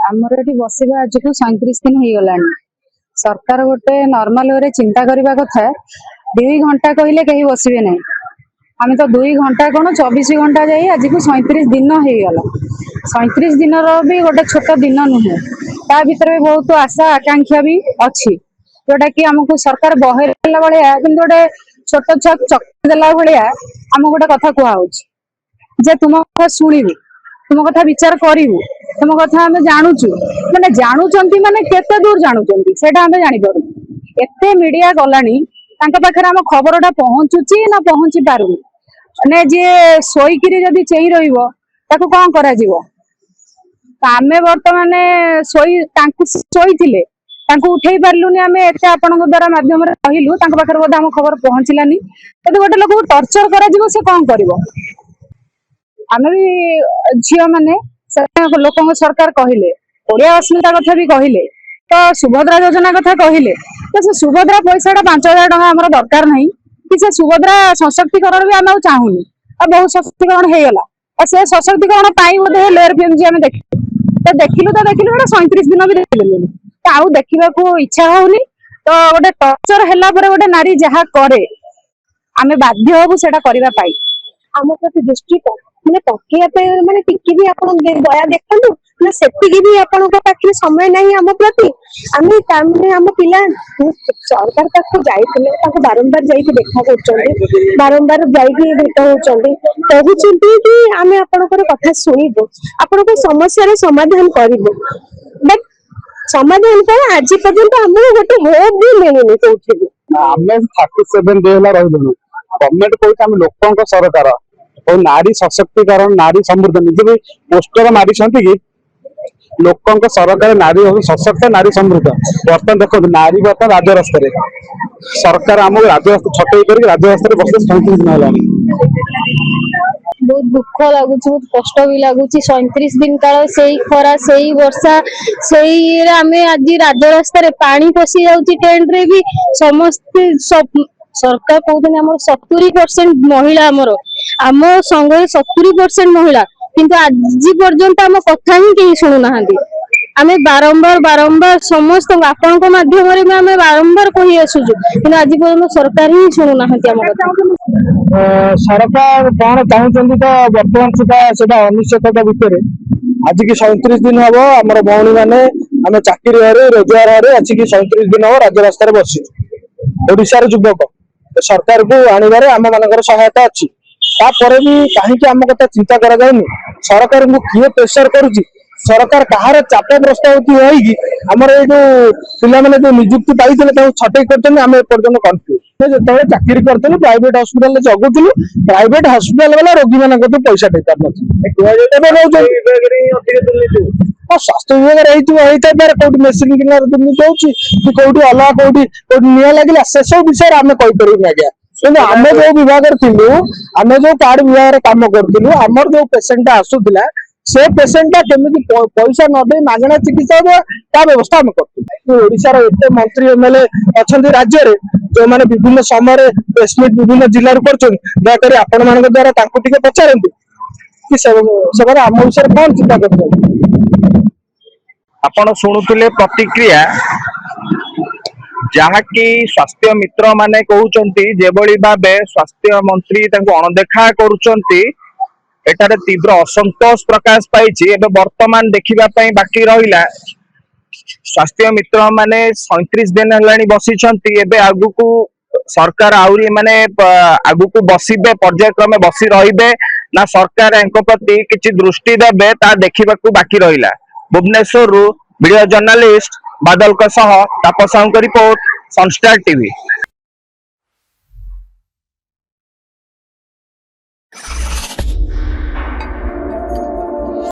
आमर ये बसवा आज को 37 दिन हो गला। सरकार गोटे नॉर्मल वे चिंता करने कथा 2 घंटा कहले कहीं बसबे ना। आम तो 2 घंटा कौन 24 घंटा जाए आज को 37 दिन हो गला। 37 दिन भी गोटे छोट दिन नुहे ता भर भी बहुत आशा आकांक्षा भी अच्छी जोटा कि आमको सरकार बहेला भाया कि गोटे छोट छुआ चक्कर देला भाया आम गोटे कथा कहु तुम कथा शुणु तुम कथा विचार करू तुम कथा आम जानूचु मैंने जानुंट माने केते दूर जानुंट से आम जापर एत मीडिया गलानी पाखे आम खबरटा पहुंचुची ना पहुंची पार मैंने जी शोकि जदि चई रहा कौन कर आम बर्तमान शोई उठे पार्लुनि आम एत आपण द्वारा मध्यम कहलु पाखे बोधे आम खबर पहुंचलानी यदि गोटे लोक टर्चर कर कौन कर आम भी झील मैंने लोक सरकार कहले ओडिया अस्मिता कथा भी कहले तो सुभद्रा योजना कथा कहले तो से सुभद्रा पैसा 5,000 टका आम दरकार नहीं कि से सुभद्रा सशक्तिकरण भी आम चाहूनी आ बहुत सशक्तिकरण हो गला और से सशक्तिकरण पाई बोधे लेयर पीएमजी आम देखिलु तो 37 दिन भी देखिलु तो आउ देखा इच्छा होनी तो गोटे टर्चर है गोटे नारी जहाँ करे आम बाध्य हबु सेटा करबा पाई आम प्रति दृष्टि मैंने पकड़ मैंने टिकी भी आप दया देखु ना से आपण पाखे समय नहीं आम प्रति आम आम पिला सरकार पाक जाते बारंबार जाइए देखा कर बारंबार जाइए भेट होती कहते कि आम आपंकर कथा शुणु आपण समस्या समाधान करूँ बट समाधान पर आज पर्यंत आमको गोटे होप भी मिलूनी कौटी आम 37 डे गवर्नमेंट कह लोक सरकार और नारी सशक्तिकरण नारी समृद्ध निजे भी पोस्टर मारी कि लोक सरकार नारी सशक्त नारी समृद्ध बर्तमान देखो नारी बर्तमान राजरास्तार सरकार आम राजरास्ता छटई कर राजरास्तार बस 37 दिन है बहुत दुख लगुच बहुत कष्ट भी लगुच 37 दिन काल से खरा से वर्षा से आम आज राजरास्तार पानी पशि जाऊँगी टेंट रे भी समस्ते सरकार कहते आम 70% महिला आम संघ 70% महिला किंतु आज पर्यंत आम कथा ही कहीं शुणुना आम बारंबार बारंबार समस्त आपण माध्यम आम बारंबार कही आसुचु कि आज पर्यंत सरकार ही शुणुना आम कथा सरकार कौन चाहते तो बर्तमान से अनिश्चितता भितर आज की 37 दिन हम आम भौणी मैंने आम चाकरी रोजगार आज की 37 दिन हम राजरास्तार बस ओडिशार युवक सरकार को आने आम मान सहायता अच्छी तापर भी कहीं आम कथा चिंता करा सरकार को किए प्रेसर करुच्ची सरकार कहार चापग्रस्त होगी आमर ये जो पिला जो निजुक्ति पाई छटई करम एपर्तन कन्फ्यूज जो चाकरी करूँ प्राइवेट हस्पिटाल जगुलु प्राइवेट हस्पिटाल वाला रोगी मान पैसा दे पार स्वास्थ्य विभाग कौट मेसीन किनार दुर्नीति होती कौटी अलग कौटी निआ लगे से सब विषय आम कहीपर आज्ञा कि आम जो विभाग थिलु आम जो कार्ड विभाग काम करूँ आमर जो पेसेंट आसूला से पेसेंटा केमी पैसा नदे मागणा चिकित्सा ता व्यवस्था आम करशार एत मंत्री एमएलए अच्छा राज्य में जो मैंने विभिन्न समय प्रेसमिट विभिन्न जिले कर दयाकोरी आपण मान द्वारा पचारती कि से आम विषय कौन चिंता कर आपण शुणुले प्रतिक्रिया जहाँकि स्वास्थ्य मित्र माने कहउचंती जेबळी भाबे स्वास्थ्य मंत्री तांको अणदेखा करूचंती एटारे तीव्र असंतोष प्रकाश पाइछि। एबे वर्तमान देखिबा पई बाकी रहिला स्वास्थ्य मित्र माने 37 दिन हलानी बसिछंती एबे आगुकू सरकार आउरी माने आगुकू बसिबे पर्यायक्रमे बसी रहिबे ना सरकार एंको प्रति किछि दृष्टि देबे ता देखिबाकू बाकी रहिला। भुवनेश्वर वीडियो जर्नलिस्ट बादल तापस रिपोर्ट सनस्टार टीवी।